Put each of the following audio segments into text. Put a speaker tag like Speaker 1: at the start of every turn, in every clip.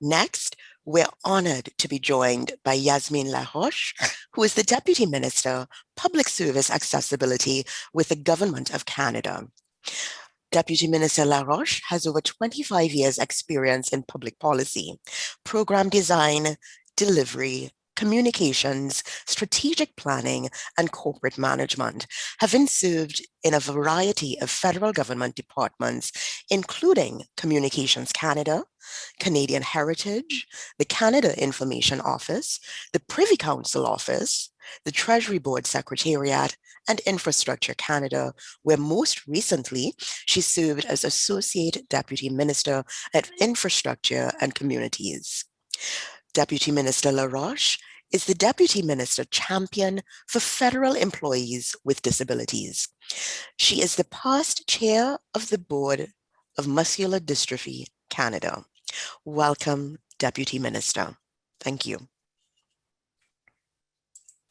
Speaker 1: Next, we're honored to be joined by Yazmine Laroche, who is the Deputy Minister, Public Service Accessibility with the Government of Canada. Deputy Minister Laroche has over 25 years' experience in public policy, program design, delivery, communications, strategic planning, and corporate management, having served in a variety of federal government departments, including Communications Canada, Canadian Heritage, the Canada Information Office, the Privy Council Office, the Treasury Board Secretariat, and Infrastructure Canada, where most recently she served as Associate Deputy Minister at Infrastructure and Communities. Deputy Minister Laroche is the Deputy Minister Champion for Federal Employees with Disabilities. She is the past Chair of the Board of Muscular Dystrophy Canada. Welcome, Deputy Minister. Thank you.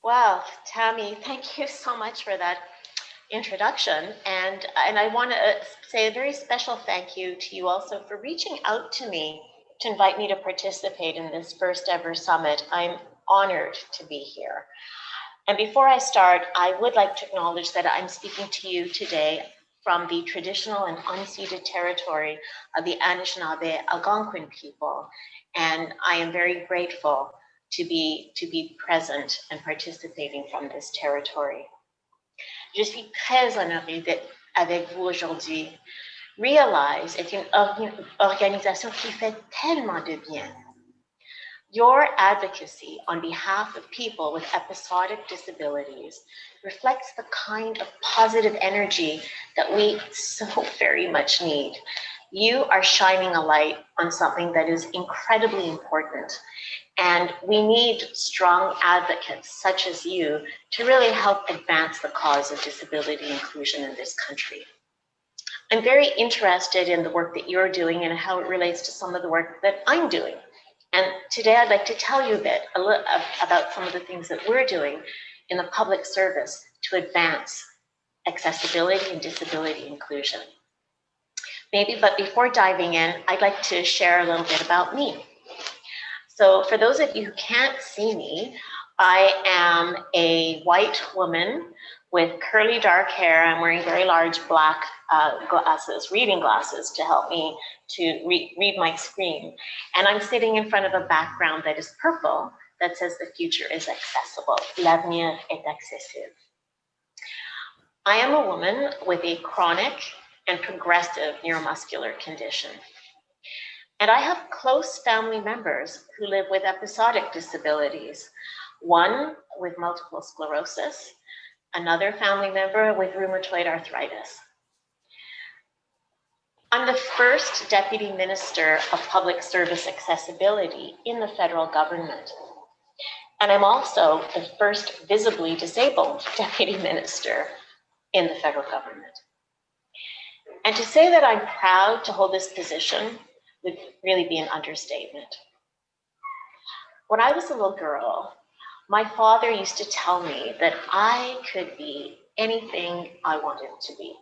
Speaker 2: Wow, Tammy, thank you so much for that introduction. And I want to say a very special thank you to you also for reaching out to me to invite me to participate in this first ever summit. I'm honored to be here. And before I start, I would like to acknowledge that I'm speaking to you today from the traditional and unceded territory of the Anishinaabe Algonquin people. And I am very grateful to be present and participating from this territory. Je suis très honorée d'être avec vous aujourd'hui. Realize est une organisation qui fait tellement de bien. Your advocacy on behalf of people with episodic disabilities reflects the kind of positive energy that we so very much need. You are shining a light on something that is incredibly important. And we need strong advocates such as you to really help advance the cause of disability inclusion in this country. I'm very interested in the work that you're doing and how it relates to some of the work that I'm doing. And today I'd like to tell you a bit about some of the things that we're doing in the public service to advance accessibility and disability inclusion. But before diving in, I'd like to share a little bit about me. So for those of you who can't see me, I am a white woman with curly dark hair. I'm wearing very large black glasses, reading glasses, to help me to read my screen. And I'm sitting in front of a background that is purple that says the future is accessible. L'avenir est accessible. I am a woman with a chronic and progressive neuromuscular condition. And I have close family members who live with episodic disabilities, one with multiple sclerosis, another family member with rheumatoid arthritis. I'm the first Deputy Minister of Public Service Accessibility in the federal government. And I'm also the first visibly disabled Deputy Minister in the federal government. And to say that I'm proud to hold this position would really be an understatement. When I was a little girl, my father used to tell me that I could be anything I wanted to be.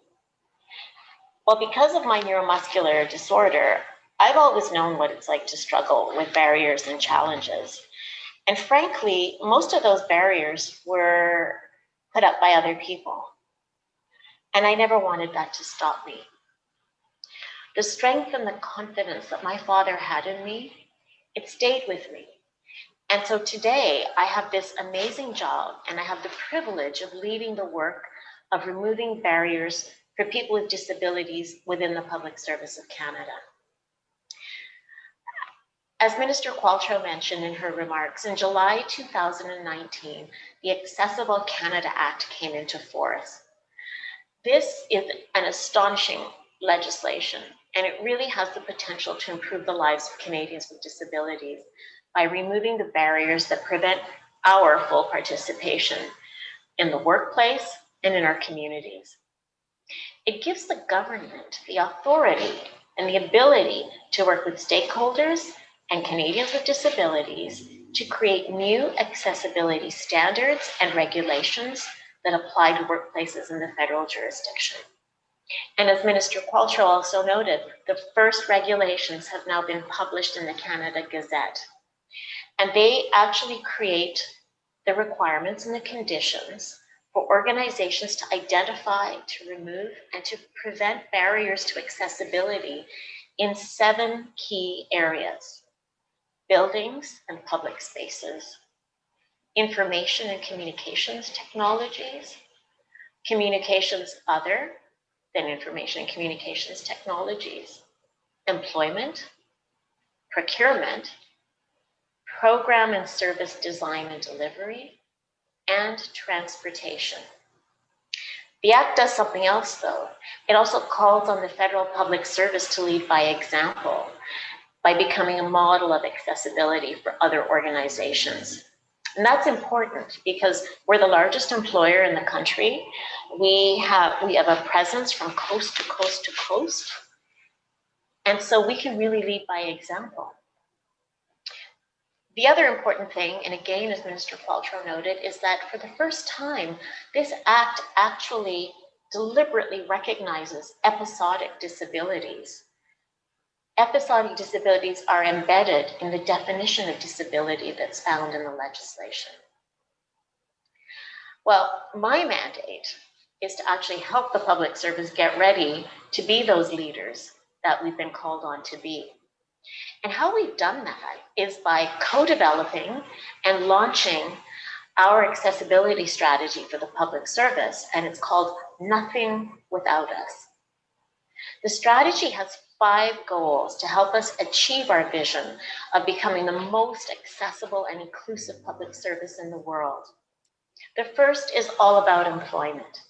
Speaker 2: Well, because of my neuromuscular disorder, I've always known what it's like to struggle with barriers and challenges. And frankly, most of those barriers were put up by other people. And I never wanted that to stop me. The strength and the confidence that my father had in me, it stayed with me. And so today I have this amazing job and I have the privilege of leading the work of removing barriers for people with disabilities within the Public Service of Canada. As Minister Qualtrough mentioned in her remarks, in July 2019, the Accessible Canada Act came into force. This is an astonishing legislation, and it really has the potential to improve the lives of Canadians with disabilities by removing the barriers that prevent our full participation in the workplace and in our communities. It gives the government the authority and the ability to work with stakeholders and Canadians with disabilities to create new accessibility standards and regulations that apply to workplaces in the federal jurisdiction. And as Minister Qualtrough also noted, the first regulations have now been published in the Canada Gazette. And they actually create the requirements and the conditions for organizations to identify, to remove, and to prevent barriers to accessibility in 7 key areas: buildings and public spaces, information and communications technologies, communications other than information and communications technologies, employment, procurement, program and service design and delivery, and transportation. The Act does something else, though. It also calls on the federal public service to lead by example by becoming a model of accessibility for other organizations. And that's important because we're the largest employer in the country. We have a presence from coast to coast to coast. And so we can really lead by example. The other important thing, and again, as Minister Qualtrough noted, is that for the first time, this Act actually deliberately recognizes episodic disabilities. Episodic disabilities are embedded in the definition of disability that's found in the legislation. Well, my mandate is to actually help the public service get ready to be those leaders that we've been called on to be. And how we've done that is by co-developing and launching our accessibility strategy for the public service, and it's called Nothing Without Us. The strategy has 5 goals to help us achieve our vision of becoming the most accessible and inclusive public service in the world. The first is all about employment.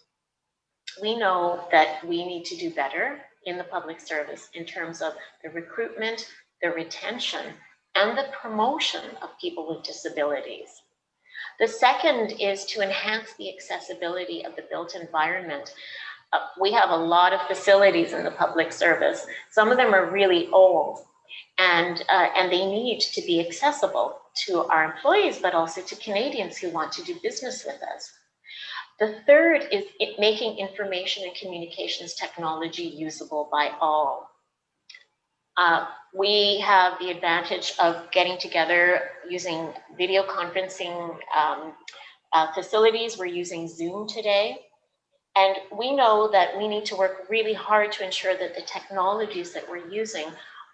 Speaker 2: We know that we need to do better in the public service in terms of the recruitment, the retention, and the promotion of people with disabilities. The second is to enhance the accessibility of the built environment. We have a lot of facilities in the public service. Some of them are really old, and they need to be accessible to our employees, but also to Canadians who want to do business with us. The third is making information and communications technology usable by all. We have the advantage of getting together using video conferencing facilities. We're using Zoom today. And we know that we need to work really hard to ensure that the technologies that we're using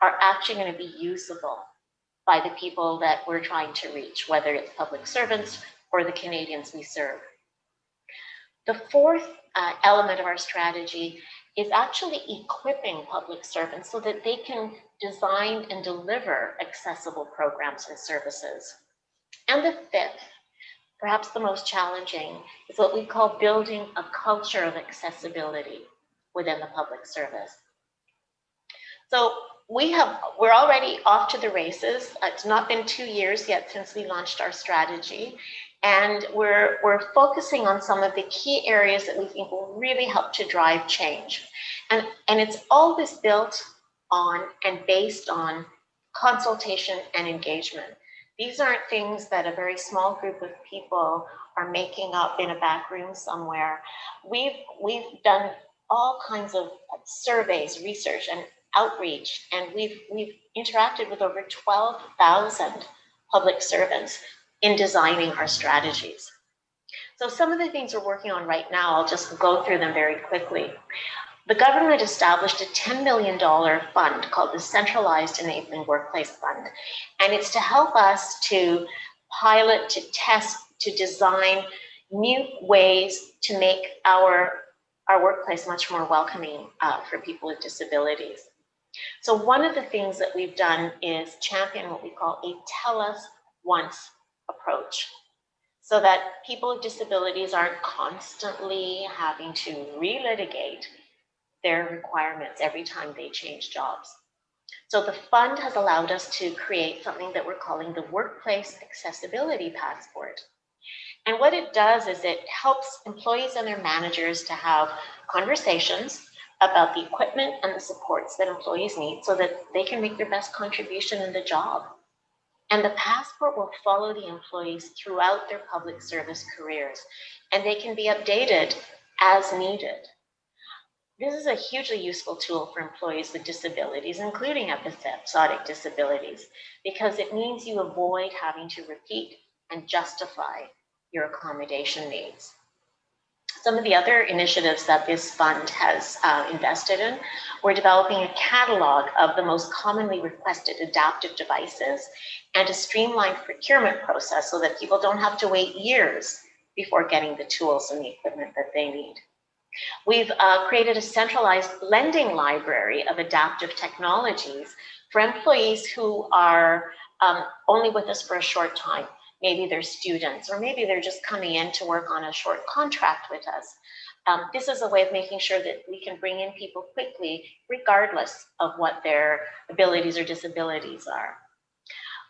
Speaker 2: are actually going to be usable by the people that we're trying to reach, whether it's public servants or the Canadians we serve. The fourth element of our strategy is actually equipping public servants so that they can design and deliver accessible programs and services. And the fifth, perhaps the most challenging, is what we call building a culture of accessibility within the public service. So we're already off to the races. It's not been 2 years yet since we launched our strategy. And we're focusing on some of the key areas that we think will really help to drive change. And it's all this built on and based on consultation and engagement. These aren't things that a very small group of people are making up in a back room somewhere. We've done all kinds of surveys, research, and outreach, and we've interacted with over 12,000 public servants in designing our strategies. So some of the things we're working on right now, I'll just go through them very quickly. The government established a $10 million fund called the Centralized Enabling Workplace Fund. And it's to help us to pilot, to test, to design new ways to make our workplace much more welcoming for people with disabilities. So one of the things that we've done is champion what we call a tell us once approach, so that people with disabilities aren't constantly having to relitigate their requirements every time they change jobs. So the fund has allowed us to create something that we're calling the Workplace Accessibility Passport. And what it does is it helps employees and their managers to have conversations about the equipment and the supports that employees need so that they can make their best contribution in the job. And the passport will follow the employees throughout their public service careers, and they can be updated as needed. This is a hugely useful tool for employees with disabilities, including episodic disabilities, because it means you avoid having to repeat and justify your accommodation needs. Some of the other initiatives that this fund has invested in, we're developing a catalog of the most commonly requested adaptive devices and a streamlined procurement process so that people don't have to wait years before getting the tools and the equipment that they need. We've created a centralized lending library of adaptive technologies for employees who are only with us for a short time. Maybe they're students, or maybe they're just coming in to work on a short contract with us. This is a way of making sure that we can bring in people quickly, regardless of what their abilities or disabilities are.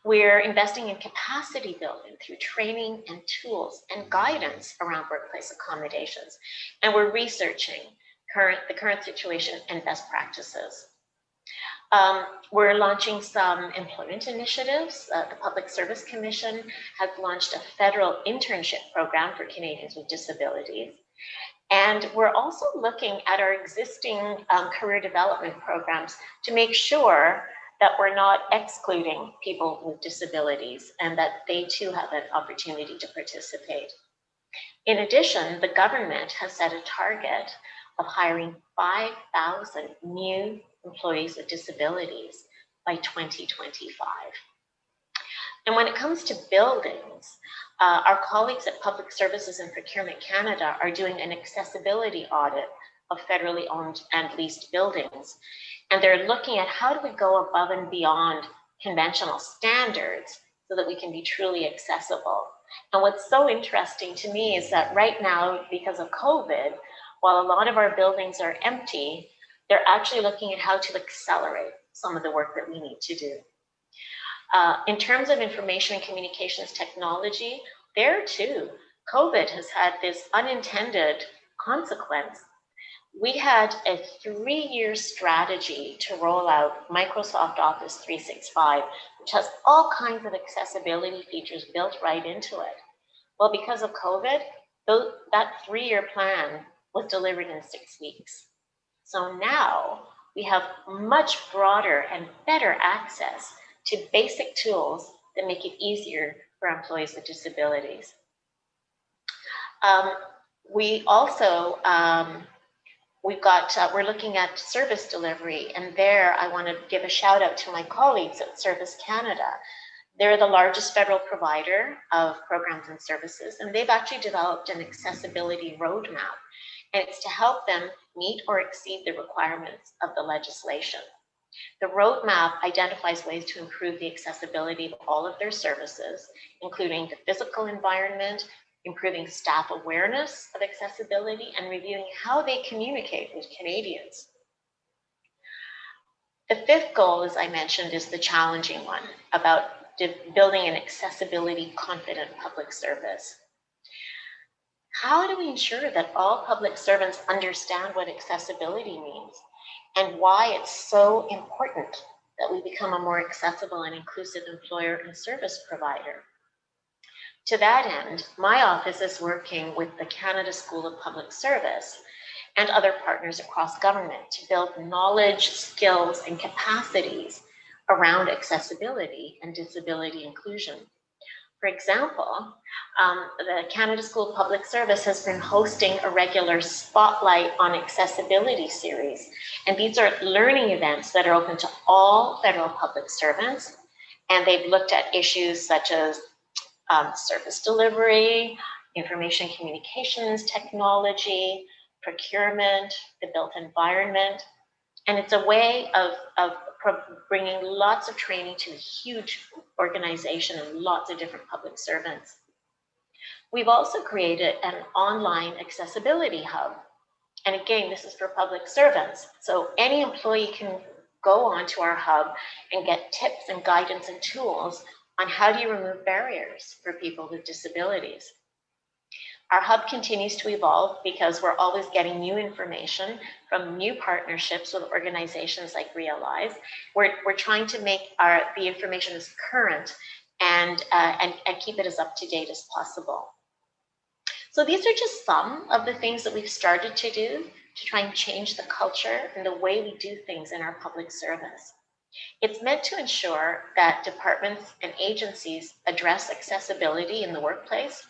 Speaker 2: We're investing in capacity building through training and tools and guidance around workplace accommodations. And we're researching the current situation and best practices. We're launching some employment initiatives. The Public Service Commission has launched a federal internship program for Canadians with disabilities. And we're also looking at our existing career development programs to make sure that we're not excluding people with disabilities and that they too have an opportunity to participate. In addition, the government has set a target of hiring 5,000 new employees with disabilities by 2025. And when it comes to buildings, our colleagues at Public Services and Procurement Canada are doing an accessibility audit of federally owned and leased buildings. And they're looking at how do we go above and beyond conventional standards so that we can be truly accessible. And what's so interesting to me is that right now, because of COVID, while a lot of our buildings are empty, they're actually looking at how to accelerate some of the work that we need to do. In terms of information and communications technology, there too, COVID has had this unintended consequence. We had a 3-year strategy to roll out Microsoft Office 365, which has all kinds of accessibility features built right into it. Well, because of COVID, that 3-year plan was delivered in 6 weeks. So now we have much broader and better access to basic tools that make it easier for employees with disabilities. We also, we're looking at service delivery, and there I want to give a shout out to my colleagues at Service Canada. They're the largest federal provider of programs and services, and they've actually developed an accessibility roadmap, and it's to help them meet or exceed the requirements of the legislation. The roadmap identifies ways to improve the accessibility of all of their services, including the physical environment, improving staff awareness of accessibility, and reviewing how they communicate with Canadians. The fifth goal, as I mentioned, is the challenging one about building an accessibility confident public service. How do we ensure that all public servants understand what accessibility means and why it's so important that we become a more accessible and inclusive employer and service provider? To that end, my office is working with the Canada School of Public Service and other partners across government to build knowledge, skills, and capacities around accessibility and disability inclusion. For example, the Canada School of Public Service has been hosting a regular Spotlight on Accessibility series. And these are learning events that are open to all federal public servants. And they've looked at issues such as service delivery, information communications technology, procurement, the built environment. And it's a way of bringing lots of training to a huge organization and lots of different public servants. We've also created an online accessibility hub. And again, this is for public servants. So any employee can go onto our hub and get tips and guidance and tools on how do you remove barriers for people with disabilities. Our hub continues to evolve because we're always getting new information from new partnerships with organizations like Realize. We're trying to make the information as current and keep it as up to date as possible. So these are just some of the things that we've started to do to try and change the culture and the way we do things in our public service. It's meant to ensure that departments and agencies address accessibility in the workplace,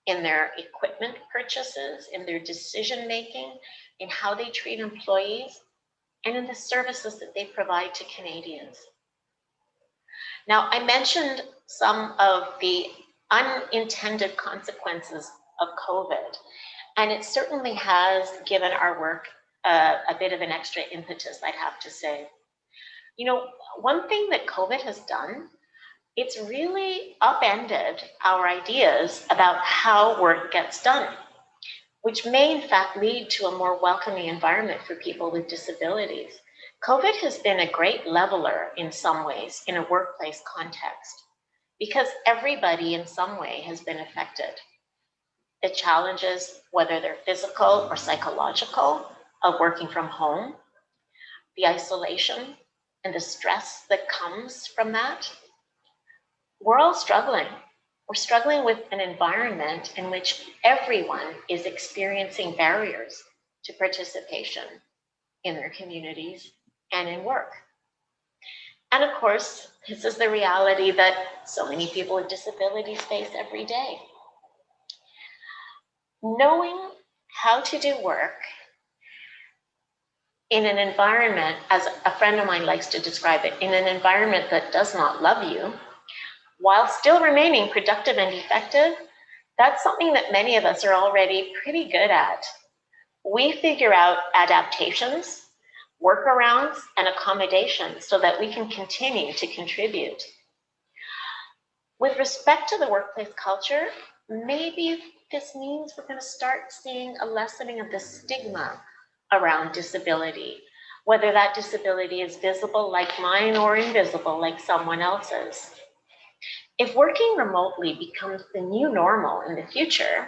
Speaker 2: in their equipment purchases, in their decision making, in how they treat employees, and in the services that they provide to Canadians. Now, I mentioned some of the unintended consequences of COVID, and it certainly has given our work a bit of an extra impetus, I'd have to say. You know, one thing that COVID has done, it's really upended our ideas about how work gets done, which may in fact lead to a more welcoming environment for people with disabilities. COVID has been a great leveler in some ways in a workplace context because everybody in some way has been affected. The challenges, whether they're physical or psychological, of working from home, the isolation and the stress that comes from that, we're all struggling. We're struggling with an environment in which everyone is experiencing barriers to participation in their communities and in work. And of course, this is the reality that so many people with disabilities face every day. Knowing how to do work in an environment, as a friend of mine likes to describe it, in an environment that does not love you, while still remaining productive and effective, that's something that many of us are already pretty good at. We figure out adaptations, workarounds, and accommodations so that we can continue to contribute. With respect to the workplace culture, maybe this means we're going to start seeing a lessening of the stigma around disability, whether that disability is visible like mine or invisible like someone else's. If working remotely becomes the new normal in the future,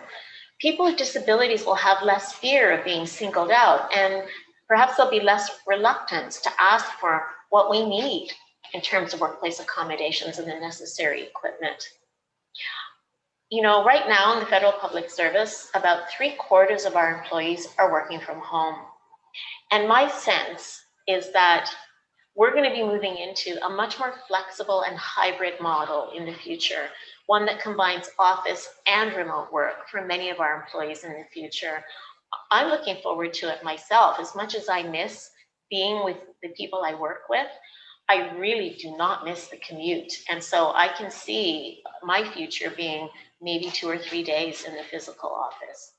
Speaker 2: people with disabilities will have less fear of being singled out, and perhaps there'll be less reluctance to ask for what we need in terms of workplace accommodations and the necessary equipment. You know, right now in the federal public service, about 3/4 of our employees are working from home. And my sense is that we're going to be moving into a much more flexible and hybrid model in the future, one that combines office and remote work for many of our employees in the future. I'm looking forward to it myself. As much as I miss being with the people I work with, I really do not miss the commute. And so I can see my future being maybe 2 or 3 days in the physical office.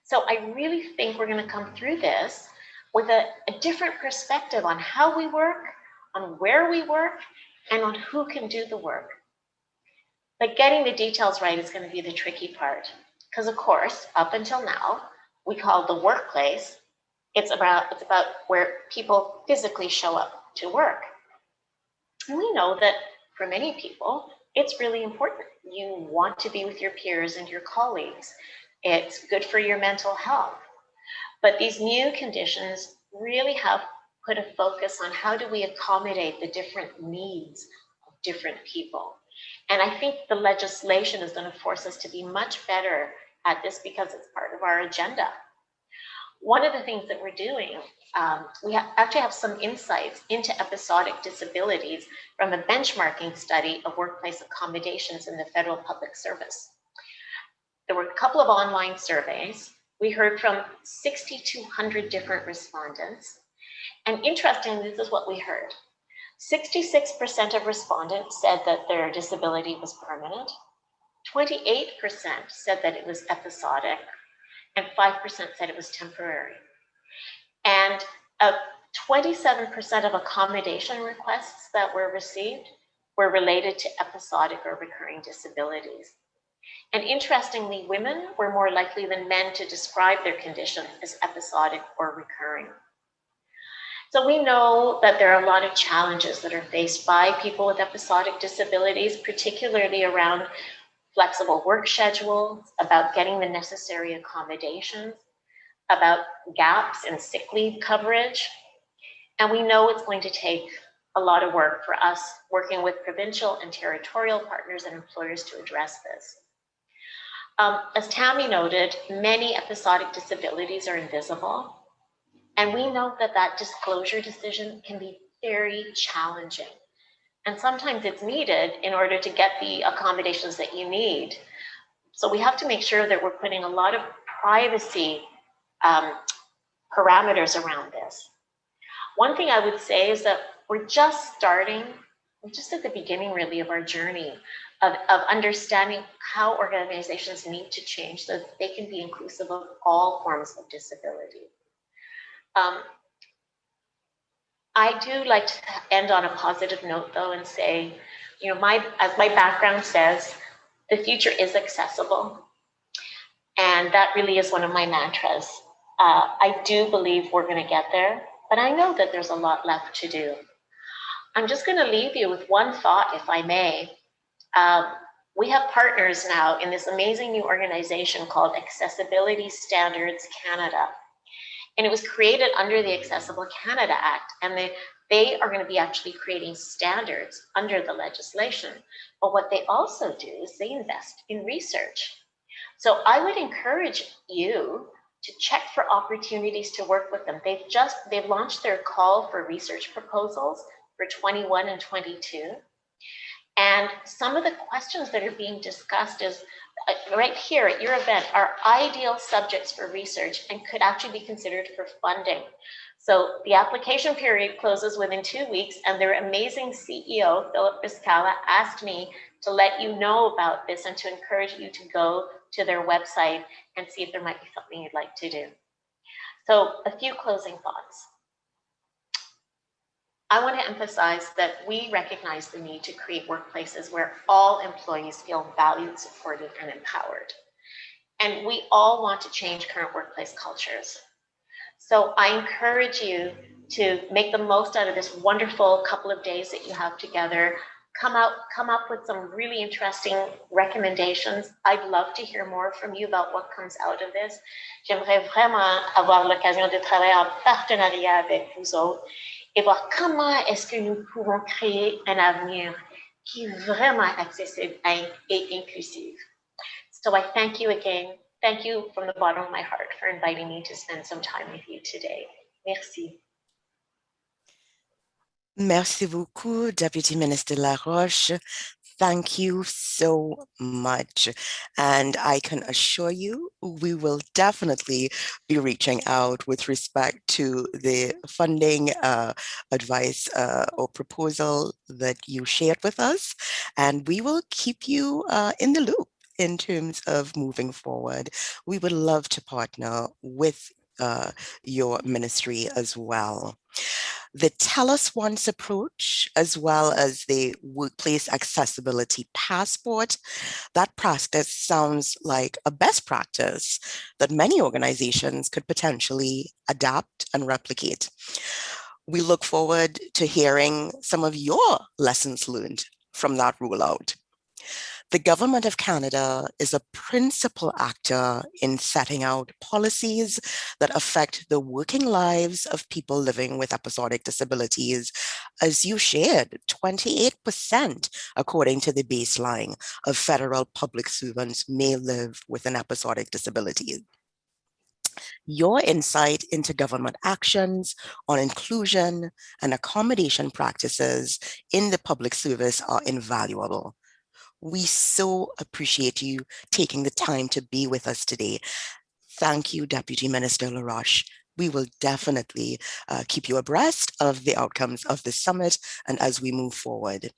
Speaker 2: So I really think we're going to come through this with a different perspective on how we work, on where we work, and on who can do the work. But getting the details right is going to be the tricky part. Because of course, up until now, we call the workplace, it's about where people physically show up to work. And we know that for many people, it's really important. You want to be with your peers and your colleagues. It's good for your mental health. But these new conditions really have put a focus on how do we accommodate the different needs of different people. And I think the legislation is going to force us to be much better at this because it's part of our agenda. One of the things that we're doing, we actually have some insights into episodic disabilities from a benchmarking study of workplace accommodations in the federal public service. There were a couple of online surveys. We heard from 6,200 different respondents. And interestingly, this is what we heard. 66% of respondents said that their disability was permanent. 28% said that it was episodic, and 5% said it was temporary. And 27% of accommodation requests that were received were related to episodic or recurring disabilities. And interestingly, women were more likely than men to describe their condition as episodic or recurring. So we know that there are a lot of challenges that are faced by people with episodic disabilities, particularly around flexible work schedules, about getting the necessary accommodations, about gaps in sick leave coverage. And we know it's going to take a lot of work for us working with provincial and territorial partners and employers to address this. As Tammy noted, many episodic disabilities are invisible. And we know that that disclosure decision can be very challenging. And sometimes it's needed in order to get the accommodations that you need. So we have to make sure that we're putting a lot of privacy um, parameters around this. One thing I would say is that we're just starting, we're just at the beginning really of our journey of understanding how organizations need to change so that they can be inclusive of all forms of disability. I do like to end on a positive note though and say, you know, as my background says, the future is accessible. And that really is one of my mantras. I do believe we're going to get there, but I know that there's a lot left to do. I'm just going to leave you with one thought, if I may. Um, we have partners now in this amazing new organization called Accessibility Standards Canada. And it was created under the Accessible Canada Act. And they are going to be actually creating standards under the legislation. But what they also do is they invest in research. So I would encourage you to check for opportunities to work with them. They've launched their call for research proposals for 21 and 22. And some of the questions that are being discussed is right here at your event are ideal subjects for research and could actually be considered for funding. So the application period closes within 2 weeks, and their amazing CEO, Philip Biscala, asked me to let you know about this and to encourage you to go to their website and see if there might be something you'd like to do. So a few closing thoughts. I want to emphasize that we recognize the need to create workplaces where all employees feel valued, supported, and empowered. And we all want to change current workplace cultures. So I encourage you to make the most out of this wonderful couple of days that you have together. Come up with some really interesting recommendations. I'd love to hear more from you about what comes out of this. J'aimerais vraiment avoir l'occasion de travailler en partenariat avec vous autres et voir comment est-ce que nous pouvons créer un avenir qui est vraiment accessible et inclusif. So I thank you again. Thank you from the bottom of my heart for inviting me to spend some time with you today. Merci.
Speaker 1: Merci beaucoup, Deputy Minister Laroche. Thank you so much. And I can assure you, we will definitely be reaching out with respect to the funding advice or proposal that you shared with us. And we will keep you in the loop in terms of moving forward. We would love to partner with your ministry as well. The Tell Us Once approach, as well as the Workplace Accessibility Passport, that practice sounds like a best practice that many organizations could potentially adapt and replicate. We look forward to hearing some of your lessons learned from that rollout. The Government of Canada is a principal actor in setting out policies that affect the working lives of people living with episodic disabilities. As you shared, 28%, according to the baseline, of federal public servants may live with an episodic disability. Your insight into government actions on inclusion and accommodation practices in the public service are invaluable. We so appreciate you taking the time to be with us today. Thank you, Deputy Minister Laroche. We will definitely keep you abreast of the outcomes of this summit and as we move forward.